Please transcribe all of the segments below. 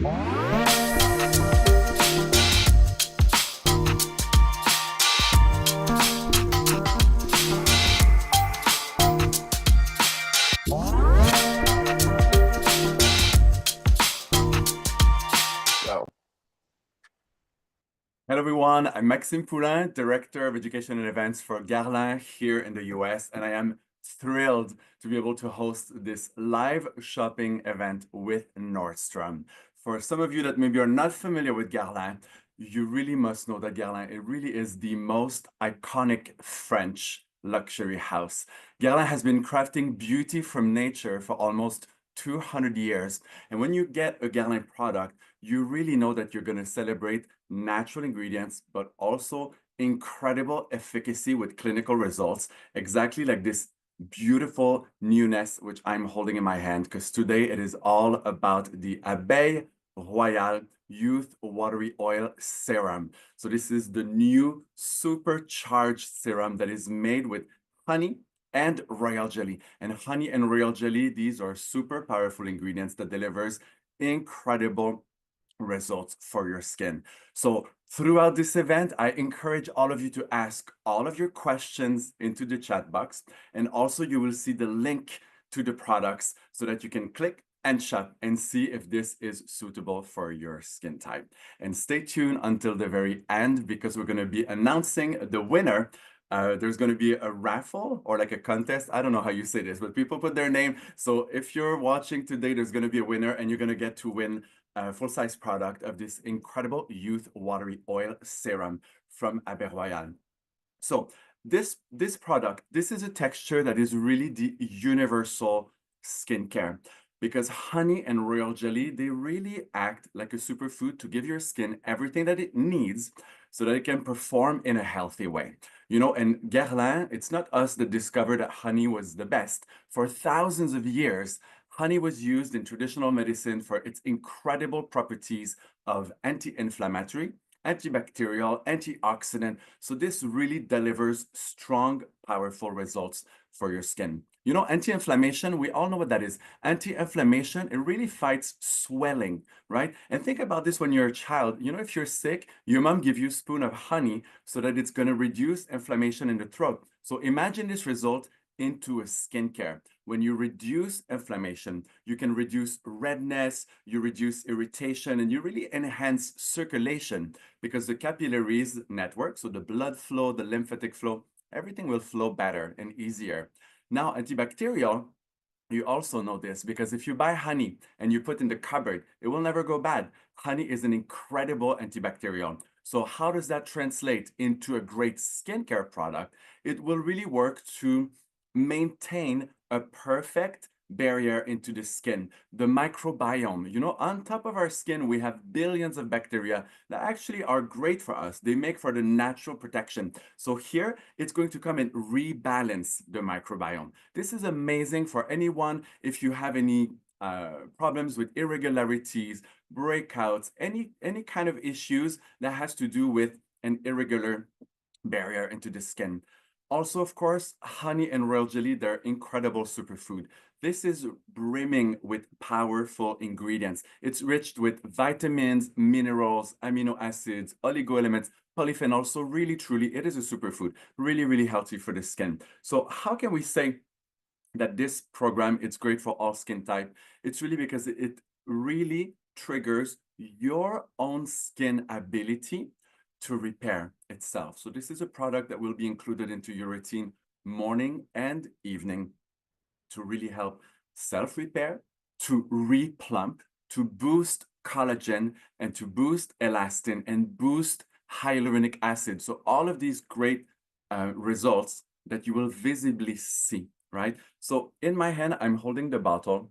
Hello everyone, I'm Maxime Poulin, Director of Education and Events for Guerlain here in the US, and I am thrilled to be able to host this live shopping event with Nordstrom. For some of you that maybe are not familiar with Guerlain, you really must know that Guerlain, it really is the most iconic French luxury house. Guerlain has been crafting beauty from nature for almost 200 years. And when you get a Guerlain product, you really know that you're going to celebrate natural ingredients, but also incredible efficacy with clinical results, exactly like this beautiful newness, which I'm holding in my hand, because today it is all about the Abeille Royale Youth Watery Oil Serum. So this is the new supercharged serum that is made with honey and royal jelly. And honey and royal jelly, these are super powerful ingredients that delivers incredible results for your skin. So throughout this event, I encourage all of you to ask all of your questions into the chat box. And also you will see the link to the products so that you can click and shop and see if this is suitable for your skin type. And stay tuned until the very end because we're going to be announcing the winner. There's going to be a raffle or like a contest. I don't know how you say this, but people put their name. So if you're watching today, there's going to be a winner and you're going to get to win a full-size product of this incredible Youth Watery Oil Serum from Abeille Royale. So this product, this is a texture that is really the universal skincare because honey and royal jelly, they really act like a superfood to give your skin everything that it needs so that it can perform in a healthy way. You know, and Guerlain, it's not us that discovered that honey was the best. For thousands of years, honey was used in traditional medicine for its incredible properties of anti-inflammatory, antibacterial, antioxidant. So this really delivers strong, powerful results for your skin. You know, anti-inflammation, we all know what that is. Anti-inflammation, it really fights swelling, right? And think about this when you're a child. You know, if you're sick, your mom gives you a spoon of honey so that it's going to reduce inflammation in the throat. So imagine this result into a skincare. When you reduce inflammation, you can reduce redness, you reduce irritation, and you really enhance circulation because the capillaries network, so the blood flow, the lymphatic flow, everything will flow better and easier. Now, antibacterial, you also know this because if you buy honey and you put in the cupboard, it will never go bad. Honey is an incredible antibacterial. So how does that translate into a great skincare product? It will really work to maintain a perfect barrier into the skin, the microbiome. You know, on top of our skin, we have billions of bacteria that actually are great for us. They make for the natural protection. So here, it's going to come and rebalance the microbiome. This is amazing for anyone if you have any problems with irregularities, breakouts, any kind of issues that has to do with an irregular barrier into the skin. Also, of course, honey and royal jelly, they're incredible superfood. This is brimming with powerful ingredients. It's rich with vitamins, minerals, amino acids, oligoelements, polyphenols. So really, truly, it is a superfood. Really, really healthy for the skin. So how can we say that this program is great for all skin type? It's really because it really triggers your own skin ability to repair itself. So this is a product that will be included into your routine morning and evening to really help self-repair, to replump, to boost collagen, and to boost elastin and boost hyaluronic acid. So all of these great results that you will visibly see, right? So in my hand, I'm holding the bottle.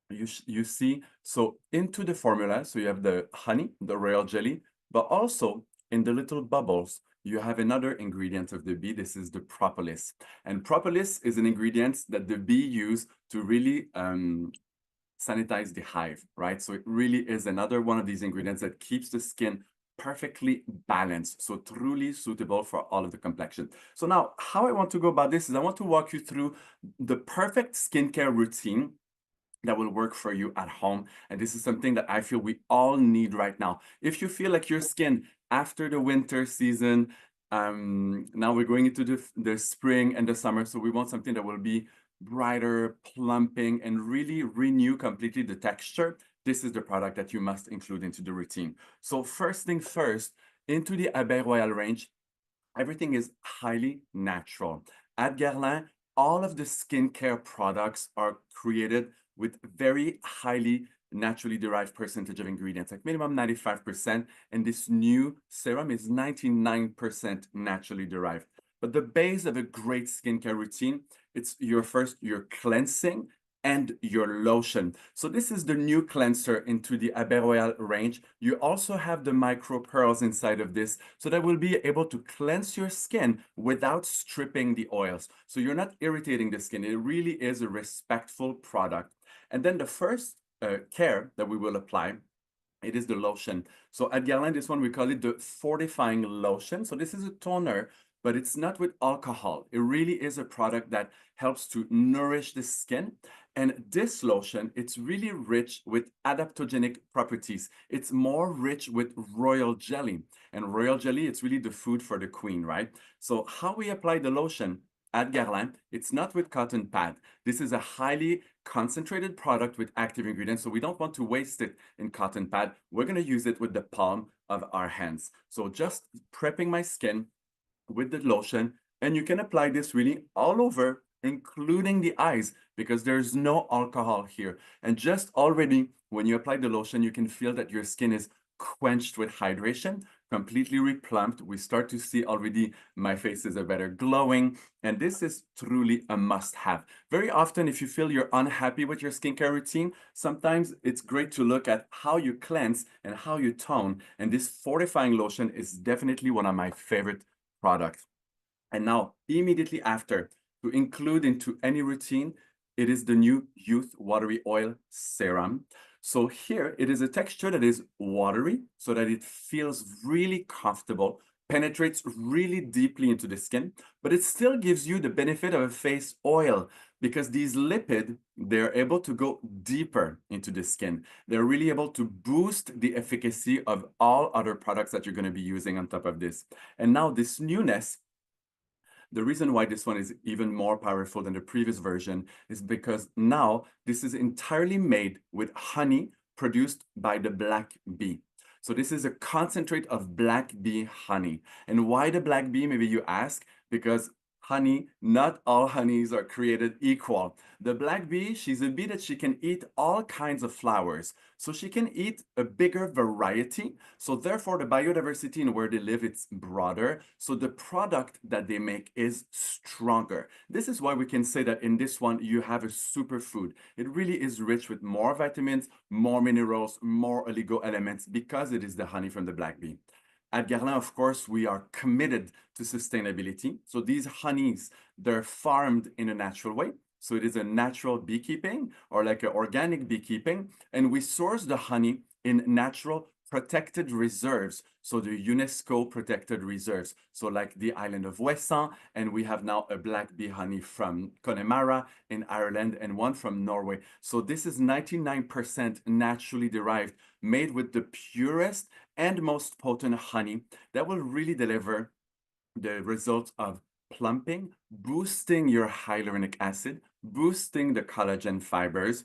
You see, so into the formula, so you have the honey, the royal jelly, but also in the little bubbles, you have another ingredient of the bee. This is the propolis. And propolis is an ingredient that the bee use to really sanitize the hive, right? So it really is another one of these ingredients that keeps the skin perfectly balanced, so truly suitable for all of the complexion. So now, how I want to go about this is I want to walk you through the perfect skincare routine that will work for you at home. And this is something that I feel we all need right now. If you feel like your skin after the winter season, now we're going into the spring and the summer, so we want something that will be brighter, plumping, and really renew completely the texture. This is the product that you must include into the routine. So first thing first, into the Abeille Royale range, everything is highly natural. At Guerlain, all of the skincare products are created with very highly naturally derived percentage of ingredients, like minimum 95%. And this new serum is 99% naturally derived. But the base of a great skincare routine, it's your cleansing and your lotion. So this is the new cleanser into the Abeille Royale range. You also have the micro pearls inside of this, so that will be able to cleanse your skin without stripping the oils. So you're not irritating the skin. It really is a respectful product. And then the first care that we will apply, it is the lotion. So at Guerlain, this one, we call it the fortifying lotion. So this is a toner, but it's not with alcohol. It really is a product that helps to nourish the skin. And this lotion, it's really rich with adaptogenic properties. It's more rich with royal jelly. And royal jelly, it's really the food for the queen, right? So how we apply the lotion at Guerlain, it's not with cotton pad. This is a highly concentrated product with active ingredients, so we don't want to waste it in cotton pad. We're going to use it with the palm of our hands. So just prepping my skin with the lotion, and you can apply this really all over, including the eyes, because there's no alcohol here. And just already when you apply the lotion, you can feel that your skin is quenched with hydration, completely replumped. We start to see already my face is a better glowing, and this is truly a must-have. Very often, if you feel you're unhappy with your skincare routine, sometimes it's great to look at how you cleanse and how you tone, and this fortifying lotion is definitely one of my favorite products. And now, immediately after, to include into any routine, it is the new Youth Watery Oil Serum. So here, it is a texture that is watery, so that it feels really comfortable, penetrates really deeply into the skin, but it still gives you the benefit of a face oil, because these lipids, they're able to go deeper into the skin. They're really able to boost the efficacy of all other products that you're going to be using on top of this. And now this newness, the reason why this one is even more powerful than the previous version is because now this is entirely made with honey produced by the black bee. So this is a concentrate of black bee honey. And why the black bee, maybe you ask? Because honey, not all honeys are created equal. The black bee, she's a bee that she can eat all kinds of flowers. So she can eat a bigger variety. So therefore, the biodiversity in where they live, it's broader. So the product that they make is stronger. This is why we can say that in this one, you have a superfood. It really is rich with more vitamins, more minerals, more oligo elements, because it is the honey from the black bee. At Guerlain, of course, we are committed to sustainability. So these honeys, they're farmed in a natural way. So it is a natural beekeeping, or like an organic beekeeping. And we source the honey in natural protected reserves. So the UNESCO protected reserves. So like the island of Ouessant, and we have now a black bee honey from Connemara in Ireland and one from Norway. So this is 99% naturally derived, made with the purest and most potent honey that will really deliver the results of plumping, boosting your hyaluronic acid, boosting the collagen fibers,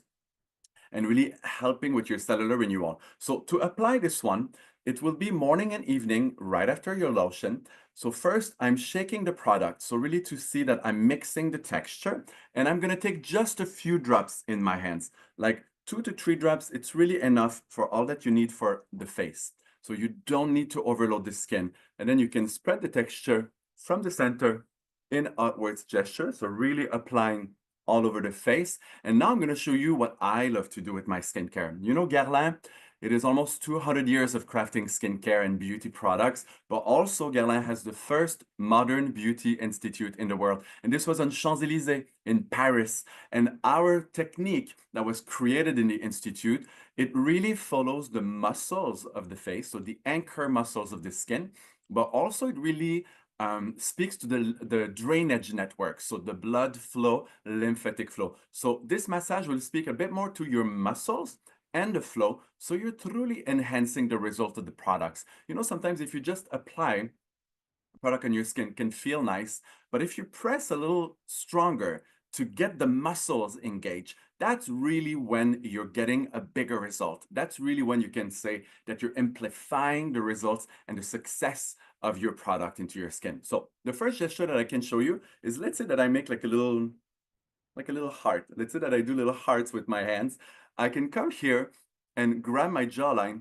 and really helping with your cellular renewal. So to apply this one, it will be morning and evening right after your lotion. So first, I'm shaking the product. So really to see that I'm mixing the texture, and I'm gonna take just a few drops in my hands, like 2 to 3 drops. It's really enough for all that you need for the face. So you don't need to overload the skin. And then you can spread the texture from the center in outwards gesture. So really applying all over the face. And now I'm going to show you what I love to do with my skincare. You know, Guerlain, it is almost 200 years of crafting skincare and beauty products, but also Guerlain has the first modern beauty institute in the world. And this was on Champs-Élysées in Paris. And our technique that was created in the institute, it really follows the muscles of the face, so the anchor muscles of the skin, but also it really speaks to the drainage network, so the blood flow, lymphatic flow. So this massage will speak a bit more to your muscles and the flow, so you're truly enhancing the result of the products. You know, sometimes if you just apply product on your skin can feel nice, but if you press a little stronger to get the muscles engaged, that's really when you're getting a bigger result. That's really when you can say that you're amplifying the results and the success of your product into your skin. So the first gesture that I can show you is, let's say that I make like a little heart. Let's say that I do little hearts with my hands. I can come here and grab my jawline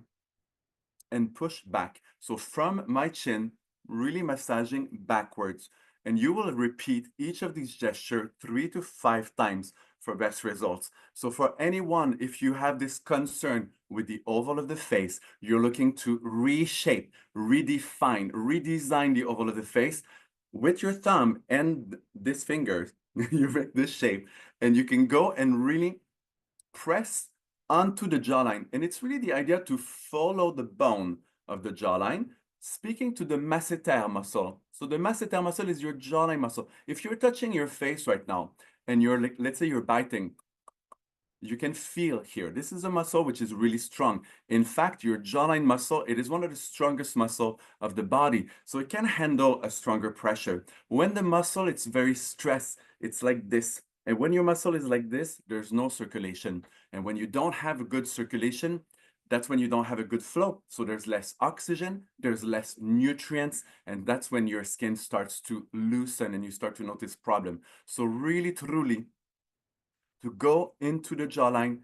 and push back. So from my chin, really massaging backwards. And you will repeat each of these gestures 3 to 5 times for best results. So for anyone, if you have this concern with the oval of the face, you're looking to reshape, redefine, redesign the oval of the face, with your thumb and this finger, you make this shape, and you can go and really press onto the jawline. And it's really the idea to follow the bone of the jawline, speaking to the masseter muscle. So the masseter muscle is your jawline muscle. If you're touching your face right now and you're like, let's say you're biting, you can feel here. This is a muscle which is really strong. In fact, your jawline muscle, it is one of the strongest muscle of the body. So it can handle a stronger pressure. When the muscle, it's very stressed, it's like this. And when your muscle is like this, there's no circulation. And when you don't have a good circulation, that's when you don't have a good flow. So there's less oxygen, there's less nutrients, and that's when your skin starts to loosen and you start to notice problem. So really, truly, to go into the jawline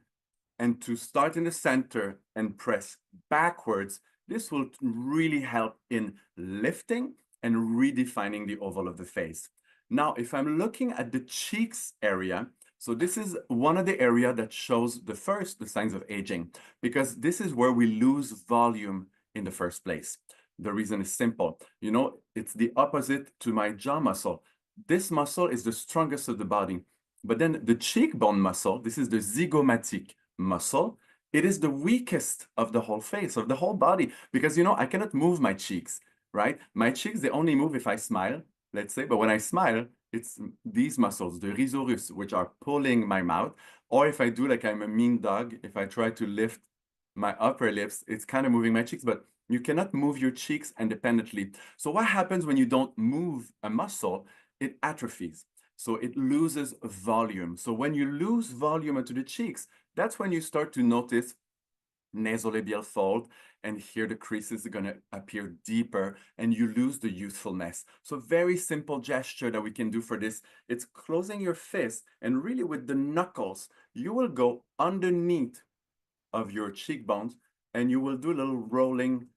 and to start in the center and press backwards, this will really help in lifting and redefining the oval of the face. Now, if I'm looking at the cheeks area, so this is one of the area that shows the signs of aging, because this is where we lose volume in the first place. The reason is simple. You know, it's the opposite to my jaw muscle. This muscle is the strongest of the body. But then the cheekbone muscle, this is the zygomatic muscle, it is the weakest of the whole face, of the whole body, because, you know, I cannot move my cheeks, right? My cheeks, they only move if I smile, let's say, but when I smile, it's these muscles, the rhizoruss, which are pulling my mouth, or if I do like I'm a mean dog, if I try to lift my upper lips, it's kind of moving my cheeks, but you cannot move your cheeks independently. So what happens when you don't move a muscle? It atrophies. So it loses volume. So when you lose volume into the cheeks, that's when you start to notice nasolabial fold, and here the creases are going to appear deeper and you lose the youthfulness. So very simple gesture that we can do for this. It's closing your fist, and really with the knuckles, you will go underneath of your cheekbones and you will do a little rolling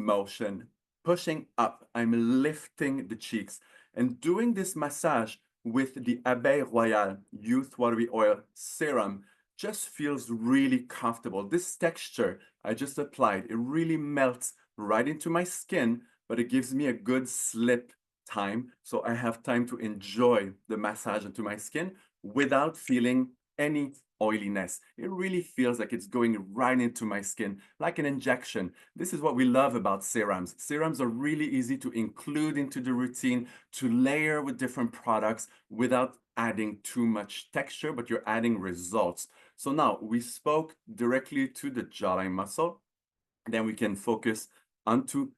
motion, pushing up. I'm lifting the cheeks. And doing this massage with the Abeille Royale Youth Watery Oil Serum just feels really comfortable. This texture I just applied, it really melts right into my skin, but it gives me a good slip time. So I have time to enjoy the massage into my skin without feeling any oiliness. It really feels like it's going right into my skin, like an injection. This is what we love about serums. Serums are really easy to include into the routine, to layer with different products without adding too much texture, but you're adding results. So now we spoke directly to the jawline muscle. Then we can focus onto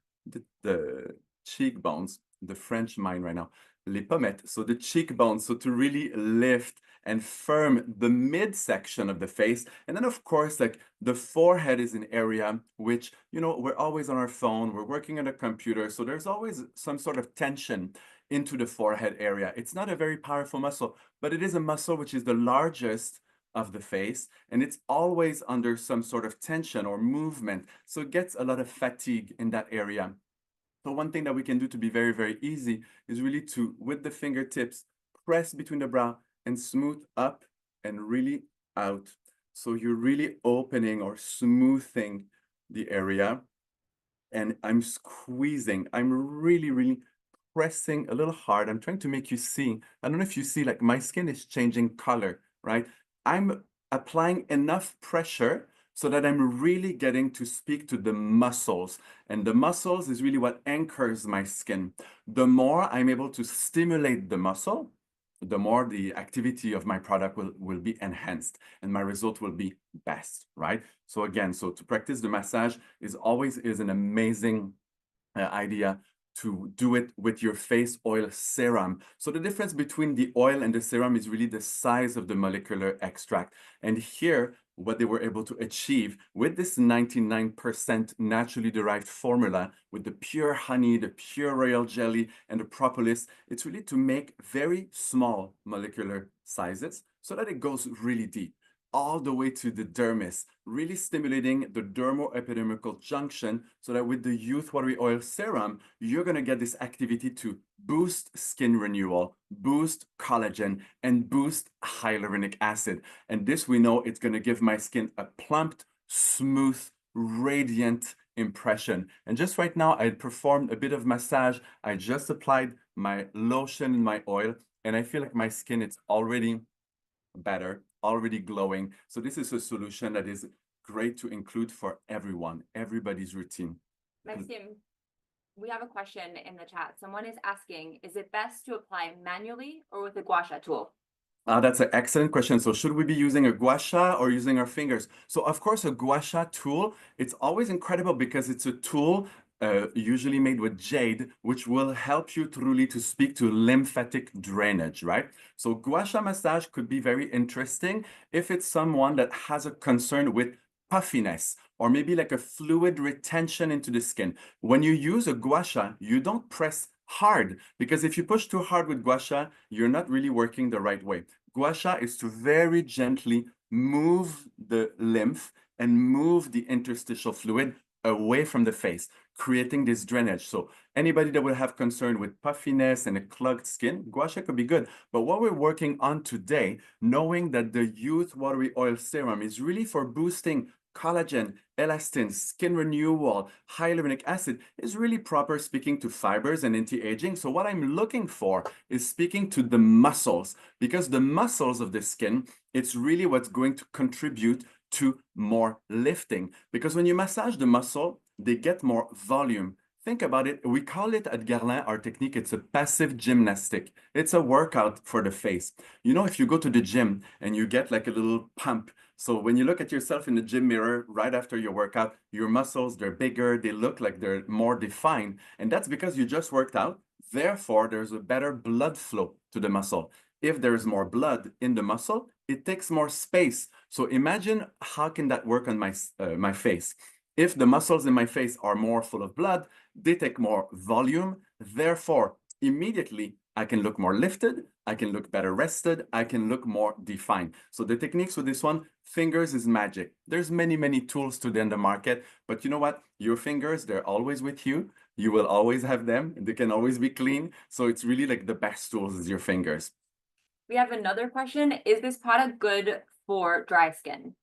the cheekbones, the French mind right now, les pommettes, so the cheekbones, so to really lift and firm the midsection of the face. And then of course, like the forehead is an area which, you know, we're always on our phone, we're working on a computer, so there's always some sort of tension into the forehead area. It's not a very powerful muscle, but it is a muscle which is the largest of the face, and it's always under some sort of tension or movement. So it gets a lot of fatigue in that area. So one thing that we can do to be very, very easy is really to, with the fingertips, press between the brow and smooth up and really out. So you're really opening or smoothing the area. And I'm squeezing, I'm really pressing a little hard. I'm trying to make you see. I don't know if you see, like my skin is changing color, right? I'm applying enough pressure so that I'm really getting to speak to the muscles. And the muscles is really what anchors my skin. The more I'm able to stimulate the muscle, the more the activity of my product will be enhanced and my result will be best, right? So again, so to practice the massage is always an amazing idea to do it with your face oil serum. So the difference between the oil and the serum is really the size of the molecular extract. And here, what they were able to achieve with this 99% naturally derived formula, with the pure honey, the pure royal jelly, and the propolis, it's really to make very small molecular sizes so that it goes really deep, all the way to the dermis, really stimulating the dermo-epidermical junction so that with the Youth Watery Oil Serum, you're going to get this activity to boost skin renewal, boost collagen, and boost hyaluronic acid. And this, we know it's going to give my skin a plumped, smooth, radiant impression. And just right now, I performed a bit of massage. I just applied my lotion and my oil, and I feel like my skin is already better, already glowing. So this is a solution that is great to include for everyone, everybody's routine. Maxime, we have a question in the chat. Someone is asking, is it best to apply manually or with a gua sha tool? That's an excellent question. So should we be using a gua sha or using our fingers? So of course, a gua sha tool, it's always incredible because it's a tool usually made with jade, which will help you truly to speak to lymphatic drainage, right? So gua sha massage could be very interesting if it's someone that has a concern with puffiness or maybe like a fluid retention into the skin. When you use a gua sha, you don't press hard, because if you push too hard with gua sha, you're not really working the right way. Gua sha is to very gently move the lymph and move the interstitial fluid away from the face, creating this drainage. So anybody that will have concern with puffiness and a clogged skin, gua sha could be good. But what we're working on today, knowing that the Youth Watery Oil Serum is really for boosting collagen, elastin, skin renewal, hyaluronic acid, is really proper speaking to fibers and anti-aging. So what I'm looking for is speaking to the muscles, because the muscles of the skin, it's really what's going to contribute to more lifting. Because when you massage the muscle, they get more volume. Think about it. We call it at Guerlain, our technique, it's a passive gymnastic. It's a workout for the face. You know, if you go to the gym and you get like a little pump, so when you look at yourself in the gym mirror right after your workout, your muscles, they're bigger, they look like they're more defined. And that's because you just worked out. Therefore, there's a better blood flow to the muscle. If there's more blood in the muscle, it takes more space. So imagine how can that work on my face? If the muscles in my face are more full of blood, they take more volume. Therefore, immediately, I can look more lifted, I can look better rested, I can look more defined. So the techniques with this one, fingers is magic. There's many, many tools today in the market, but you know what? Your fingers, they're always with you. You will always have them. They can always be clean. So it's really like the best tools is your fingers. We have another question. Is this product good for dry skin?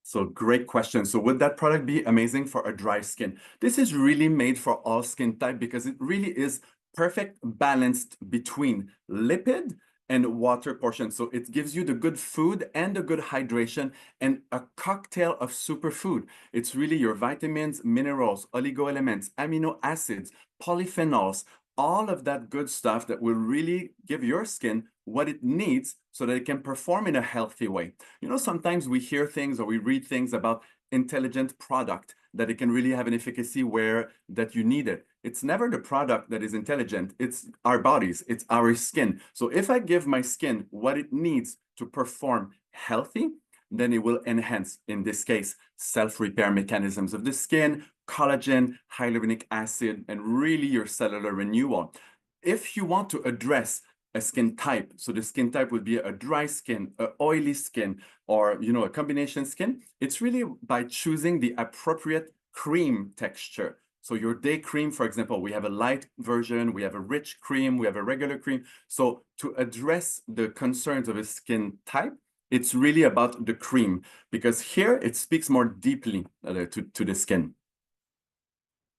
So great question. So would that product be amazing for a dry skin? This is really made for all skin type because it really is perfect balanced between lipid and water portion. So it gives you the good food and the good hydration and a cocktail of superfood. It's really your vitamins, minerals, oligoelements, amino acids, polyphenols, all of that good stuff that will really give your skin what it needs so that it can perform in a healthy way. You know, sometimes we hear things or we read things about intelligent product, that it can really have an efficacy where that you need it. It's never the product that is intelligent, it's our bodies, it's our skin. So if I give my skin what it needs to perform healthy, then it will enhance, in this case, self-repair mechanisms of the skin, collagen, hyaluronic acid, and really your cellular renewal. If you want to address a skin type, so the skin type would be a dry skin, a oily skin, or you know, a combination skin, it's really by choosing the appropriate cream texture. So your day cream, for example, we have a light version, we have a rich cream, we have a regular cream. So to address the concerns of a skin type, it's really about the cream, because here it speaks more deeply to the skin.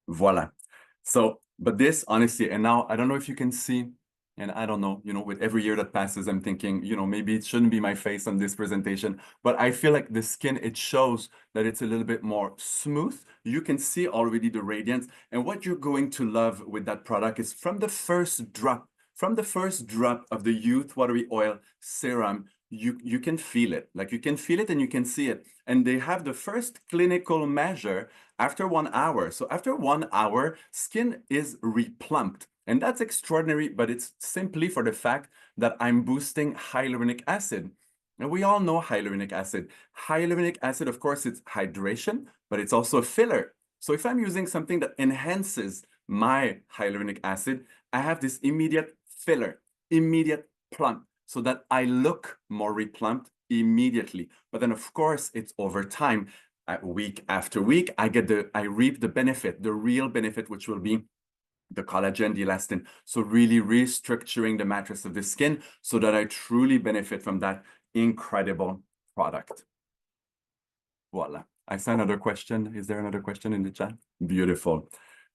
Voila. So, but this honestly, and now I don't know if you can see And I don't know, with every year that passes, I'm thinking, maybe it shouldn't be my face on this presentation, but I feel like the skin, it shows that it's a little bit more smooth. You can see already the radiance. And what you're going to love with that product is from the first drop of the Youth Watery Oil Serum, you can feel it. Like you can feel it and you can see it. And they have the first clinical measure after 1 hour. So after 1 hour, skin is replumped. And that's extraordinary, but it's simply for the fact that I'm boosting hyaluronic acid. And we all know hyaluronic acid. Hyaluronic acid, of course, it's hydration, but it's also a filler. So if I'm using something that enhances my hyaluronic acid, I have this immediate filler, immediate plump, so that I look more replumped immediately. But then, of course, it's over time. Week after week, I reap the benefit, the real benefit, which will be the collagen, the elastin. So really restructuring the mattress of the skin so that I truly benefit from that incredible product. Voila. I saw another question. Is there another question in the chat? Beautiful.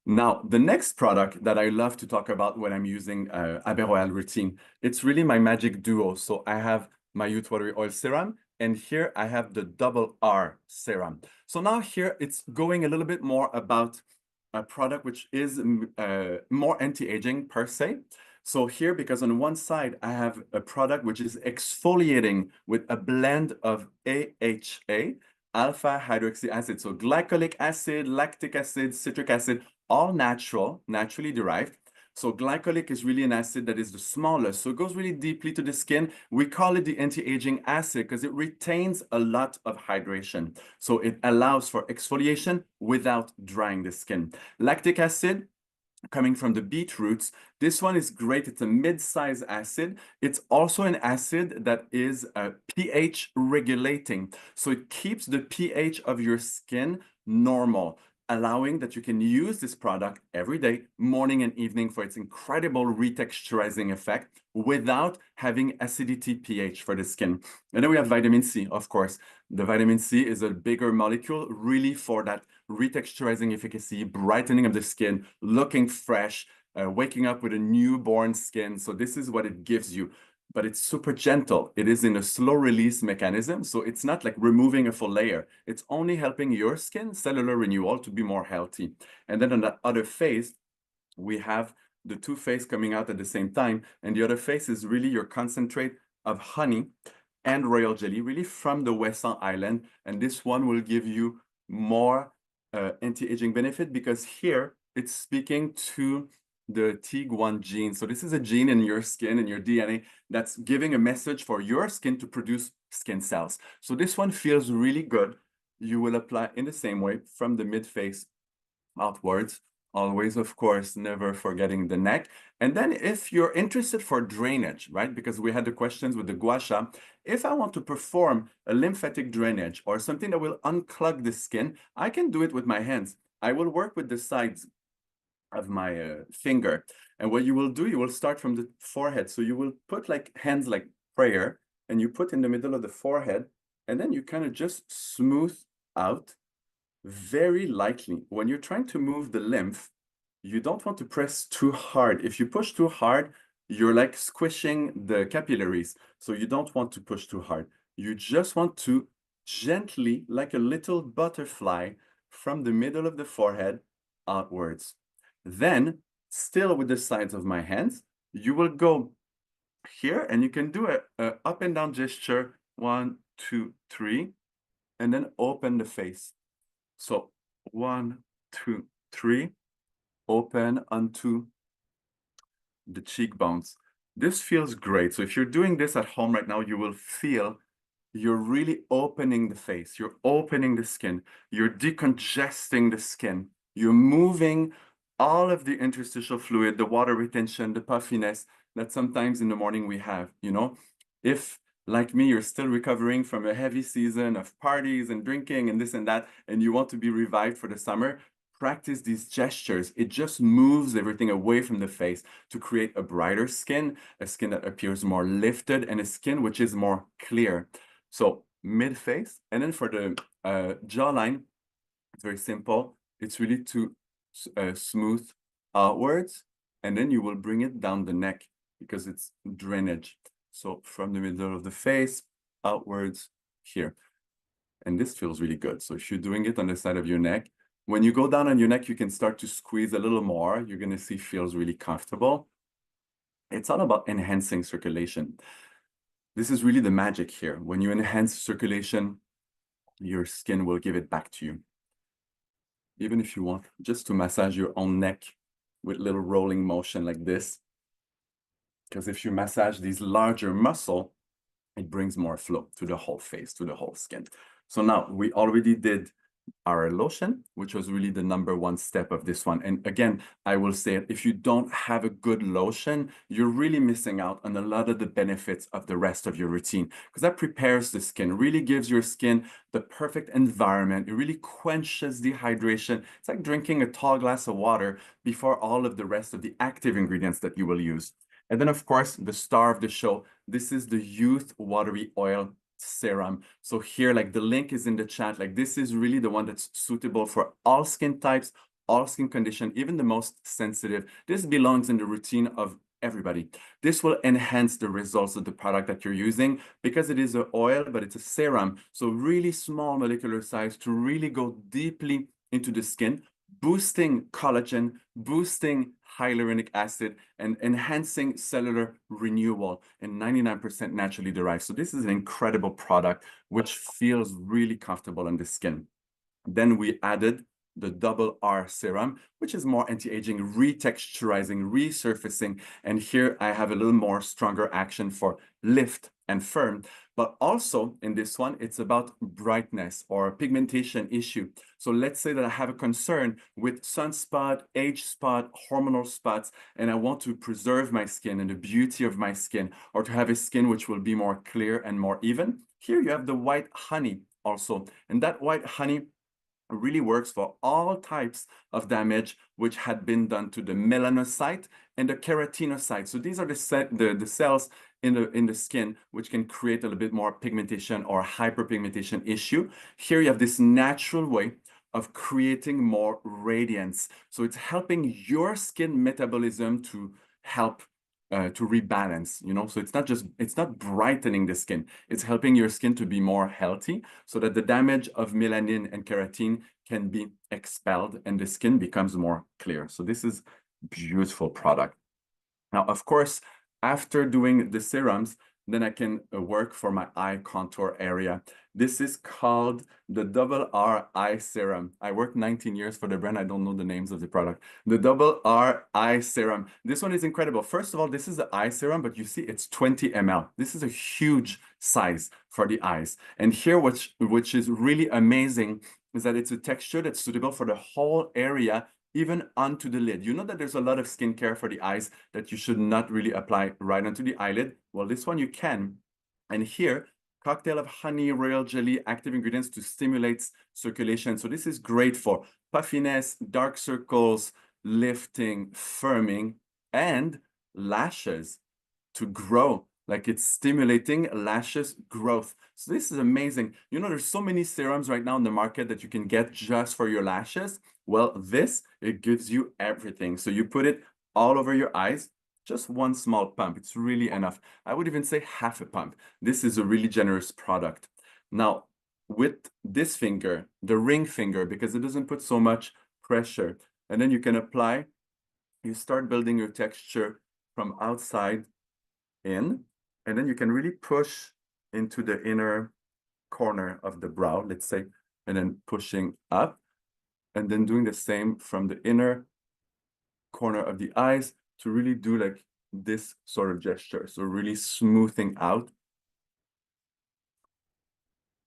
Now, the next product that I love to talk about when I'm using Abeille Royale routine, it's really my magic duo. So I have my Youth Watery Oil Serum, and here I have the Double R Serum. So now here it's going a little bit more about a product which is more anti-aging per se. So here, because on one side, I have a product which is exfoliating with a blend of AHA, alpha hydroxy acid. So glycolic acid, lactic acid, citric acid, all natural, naturally derived. So glycolic is really an acid that is the smallest. So it goes really deeply to the skin. We call it the anti-aging acid because it retains a lot of hydration. So it allows for exfoliation without drying the skin. Lactic acid, coming from the beetroots. This one is great. It's a mid-size acid. It's also an acid that is pH regulating. So it keeps the pH of your skin normal, allowing that you can use this product every day, morning and evening, for its incredible retexturizing effect without having acidity pH for the skin. And then we have vitamin C, of course. The vitamin C is a bigger molecule, really for that retexturizing efficacy, brightening of the skin, looking fresh, waking up with a newborn skin. So this is what it gives you. But it's super gentle. It is in a slow release mechanism. So it's not like removing a full layer. It's only helping your skin cellular renewal to be more healthy. And then on the other face, we have the two face coming out at the same time. And the other face is really your concentrate of honey and royal jelly, really from the Wesson Island. And this one will give you more anti-aging benefit because here it's speaking to the TIG1 gene. So this is a gene in your skin and your DNA that's giving a message for your skin to produce skin cells. So this one feels really good. You will apply in the same way from the mid-face outwards. Always, of course, never forgetting the neck. And then if you're interested for drainage, right? Because we had the questions with the gua sha. If I want to perform a lymphatic drainage or something that will unclog the skin, I can do it with my hands. I will work with the sides of my finger. And what you will do, you will start from the forehead. So you will put like hands like prayer, and you put in the middle of the forehead, and then you kind of just smooth out very lightly. When you're trying to move the lymph, you don't want to press too hard. If you push too hard, you're like squishing the capillaries. So you don't want to push too hard. You just want to gently, like a little butterfly, from the middle of the forehead outwards. Then, still with the sides of my hands, you will go here and you can do a up and down gesture, 1, 2, 3, and then open the face. So 1, 2, 3, open onto the cheekbones. This feels great. So if you're doing this at home right now, you will feel you're really opening the face. You're opening the skin. You're decongesting the skin. You're moving all of the interstitial fluid, the water retention, the puffiness that sometimes in the morning we have, If, like me, you're still recovering from a heavy season of parties and drinking and this and that, and you want to be revived for the summer, practice these gestures. It just moves everything away from the face to create a brighter skin, a skin that appears more lifted, and a skin which is more clear. So mid-face, and then for the jawline, it's very simple. It's really to smooth outwards, and then you will bring it down the neck. because it's drainage. So from the middle of the face outwards here. And this feels really good. So if you're doing it on the side of your neck, when you go down on your neck, you can start to squeeze a little more. You're going to see feels really comfortable. It's all about enhancing circulation. This is really the magic here. When you enhance circulation, your skin will give it back to you. Even if you want just to massage your own neck with little rolling motion like this, because if you massage these larger muscle, it brings more flow to the whole face, to the whole skin. So now we already did our lotion, which was really the #1 step of this one. And again, I will say it, if you don't have a good lotion, you're really missing out on a lot of the benefits of the rest of your routine, because that prepares the skin, really gives your skin the perfect environment. It really quenches dehydration. It's like drinking a tall glass of water before all of the rest of the active ingredients that you will use. And then, of course, the star of the show, this is the Youth Watery Oil Serum. So here, like the link is in the chat, like this is really the one that's suitable for all skin types, all skin condition, even the most sensitive. This belongs in the routine of everybody. This will enhance the results of the product that you're using because it is an oil, but it's a serum. So really small molecular size to really go deeply into the skin, boosting collagen, boosting hyaluronic acid, and enhancing cellular renewal, and 99% naturally derived. So this is an incredible product, which feels really comfortable on the skin. Then we added the Double R Serum, which is more anti-aging, retexturizing, resurfacing. And here I have a little more stronger action for lift and firm. But also in this one, it's about brightness or pigmentation issue. So let's say that I have a concern with sunspot, age spot, hormonal spots, and I want to preserve my skin and the beauty of my skin, or to have a skin which will be more clear and more even. Here you have the white honey also. And that white honey really works for all types of damage which had been done to the melanocyte and the keratinocyte. So these are the cells in the skin which can create a little bit more pigmentation or hyperpigmentation issue. Here you have this natural way of creating more radiance. So it's helping your skin metabolism to help to rebalance, you know? So it's not brightening the skin, it's helping your skin to be more healthy so that the damage of melanin and keratin can be expelled and the skin becomes more clear. So this is a beautiful product. Now, of course, after doing the serums, then I can work for my eye contour area. This is called the Double R Eye Serum. I worked 19 years for the brand. I don't know the names of the product. The Double R Eye Serum. This one is incredible. First of all, this is the eye serum, but you see it's 20 ml. This is a huge size for the eyes. And here, which is really amazing, is that it's a texture that's suitable for the whole area, even onto the lid. You know that there's a lot of skincare for the eyes that you should not really apply right onto the eyelid. Well, this one you can. And here, cocktail of honey, royal jelly, active ingredients to stimulate circulation. So this is great for puffiness, dark circles, lifting, firming, and lashes to grow. Like it's stimulating lashes growth. So this is amazing. You know, there's so many serums right now in the market that you can get just for your lashes. Well, it gives you everything. So you put it all over your eyes, just one small pump. It's really enough. I would even say half a pump. This is a really generous product. Now, with this finger, the ring finger, because it doesn't put so much pressure, and then you can apply, you start building your texture from outside in, and then you can really push into the inner corner of the brow, let's say, and then pushing up, and then doing the same from the inner corner of the eyes to really do like this sort of gesture. So really smoothing out.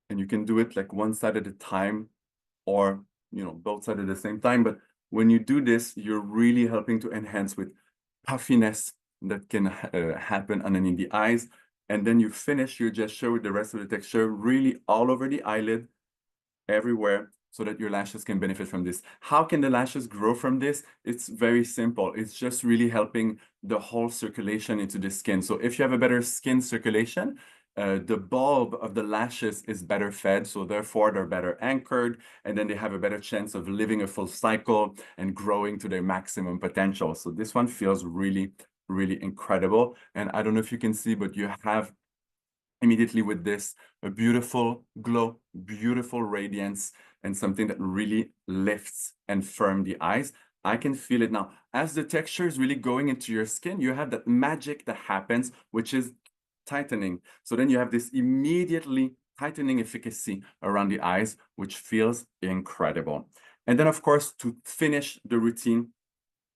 And you can do it like one side at a time or, you know, both sides at the same time. But when you do this, you're really helping to enhance with puffiness that can happen underneath the eyes. And then you finish your gesture with the rest of the texture really all over the eyelid, everywhere, so that your lashes can benefit from this. How can the lashes grow from this? It's very simple. It's just really helping the whole circulation into the skin. So if you have a better skin circulation, the bulb of the lashes is better fed, so therefore they're better anchored, and then they have a better chance of living a full cycle and growing to their maximum potential. So this one feels really really incredible. And I don't know if you can see, but you have immediately with this a beautiful glow, beautiful radiance, and something that really lifts and firm the eyes. I can feel it now. As the texture is really going into your skin, you have that magic that happens, which is tightening. So then you have this immediately tightening efficacy around the eyes, which feels incredible. And then, of course, to finish the routine,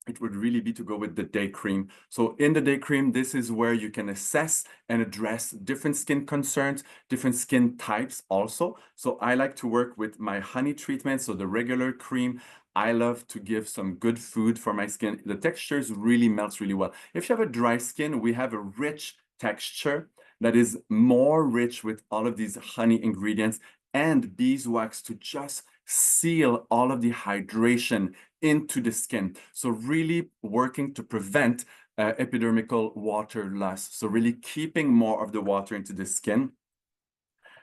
it would really be to go with the day cream. So in the day cream, this is where you can assess and address different skin concerns, different skin types also. So I like to work with my honey treatment, so the regular cream. I love to give some good food for my skin. The textures really melts really well. If you have a dry skin, we have a rich texture that is more rich with all of these honey ingredients and beeswax to just seal all of the hydration into the skin. So really working to prevent epidermical water loss. So really keeping more of the water into the skin.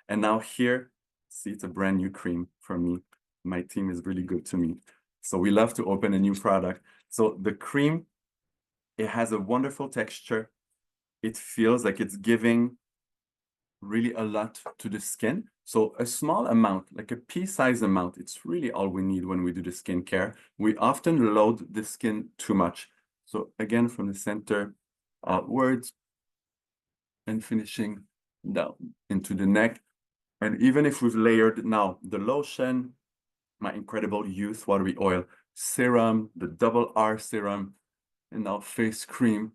And now here, see, it's a brand new cream for me. My team is really good to me. So we love to open a new product. So the cream, it has a wonderful texture. It feels like it's giving really a lot to the skin. So a small amount, like a pea-sized amount, it's really all we need when we do the skincare. We often load the skin too much. So again, from the center outwards and finishing down into the neck. And even if we've layered now the lotion, my incredible Youth Watery Oil Serum, the double R serum, and now face cream,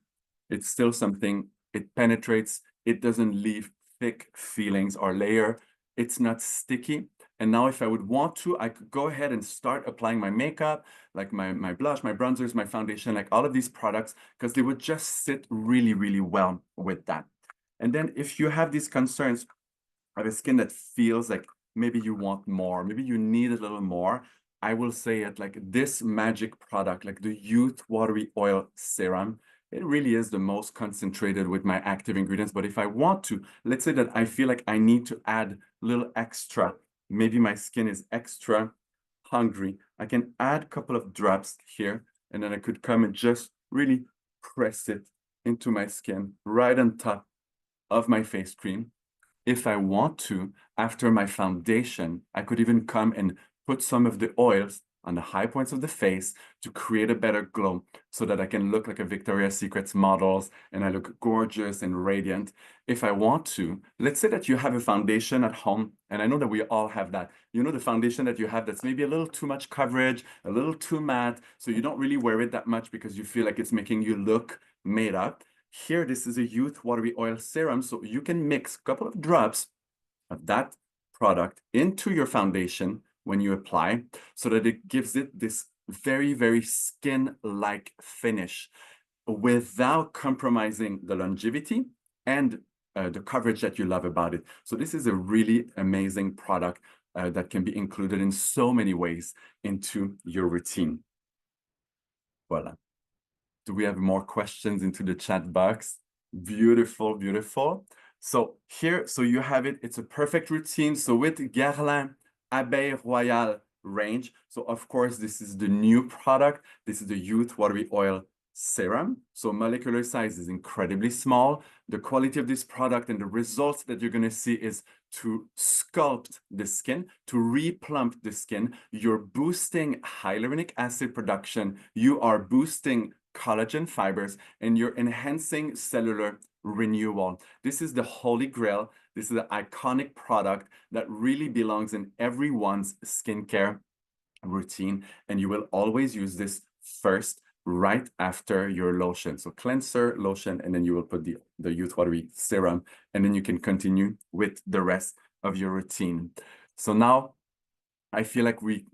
it's still something, it penetrates, it doesn't leave thick feelings or layer, it's not sticky. And now if I would want to, I could go ahead and start applying my makeup, like my blush, my bronzers, my foundation, like all of these products, because they would just sit really, really well with that. And then if you have these concerns of a skin that feels like maybe you want more, maybe you need a little more, I will say it like this magic product, like the Youth Watery Oil Serum, it really is the most concentrated with my active ingredients. But if I want to, let's say that I feel like I need to add a little extra, maybe my skin is extra hungry, I can add a couple of drops here, and then I could come and just really press it into my skin right on top of my face cream. If I want to, after my foundation, I could even come and put some of the oils on the high points of the face to create a better glow so that I can look like a Victoria's Secret models and I look gorgeous and radiant. If I want to, let's say that you have a foundation at home, and I know that we all have that. You know, the foundation that you have that's maybe a little too much coverage, a little too matte, so you don't really wear it that much because you feel like it's making you look made up. Here, this is a Youth Watery Oil Serum, so you can mix a couple of drops of that product into your foundation when you apply, so that it gives it this very, very skin-like finish without compromising the longevity and the coverage that you love about it. So this is a really amazing product that can be included in so many ways into your routine. Voila. Do we have more questions into the chat box? Beautiful, beautiful. So here, so you have it. It's a perfect routine. So with Guerlain Abeille Royale range. So of course, this is the new product. This is the Youth Watery Oil Serum. So molecular size is incredibly small. The quality of this product and the results that you're going to see is to sculpt the skin, to replump the skin. You're boosting hyaluronic acid production. You are boosting collagen fibers, and you're enhancing cellular renewal. This is the holy grail. This is the iconic product that really belongs in everyone's skincare routine, and you will always use this first right after your lotion. So cleanser, lotion, and then you will put the Youth Watery Serum, and then you can continue with the rest of your routine. So now I feel like we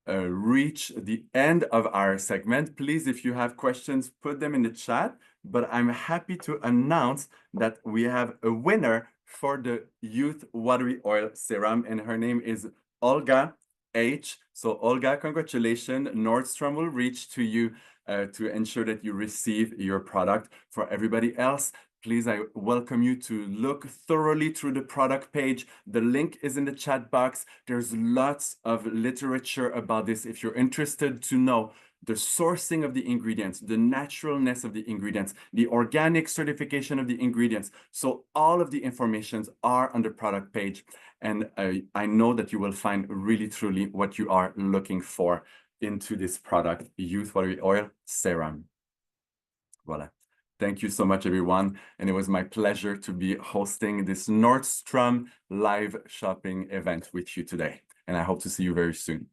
reach the end of our segment. Please, if you have questions, put them in the chat. But I'm happy to announce that we have a winner for the Youth Watery Oil Serum, and her name is Olga H. So Olga, congratulations. Nordstrom will reach to you to ensure that you receive your product. For everybody else, please, I welcome you to look thoroughly through the product page. The link is in the chat box. There's lots of literature about this. If you're interested to know the sourcing of the ingredients, the naturalness of the ingredients, the organic certification of the ingredients. So all of the informations are on the product page. And I know that you will find really, truly what you are looking for into this product, Youth Watery Oil Serum. Voila. Thank you so much, everyone. And it was my pleasure to be hosting this Nordstrom live shopping event with you today. And I hope to see you very soon.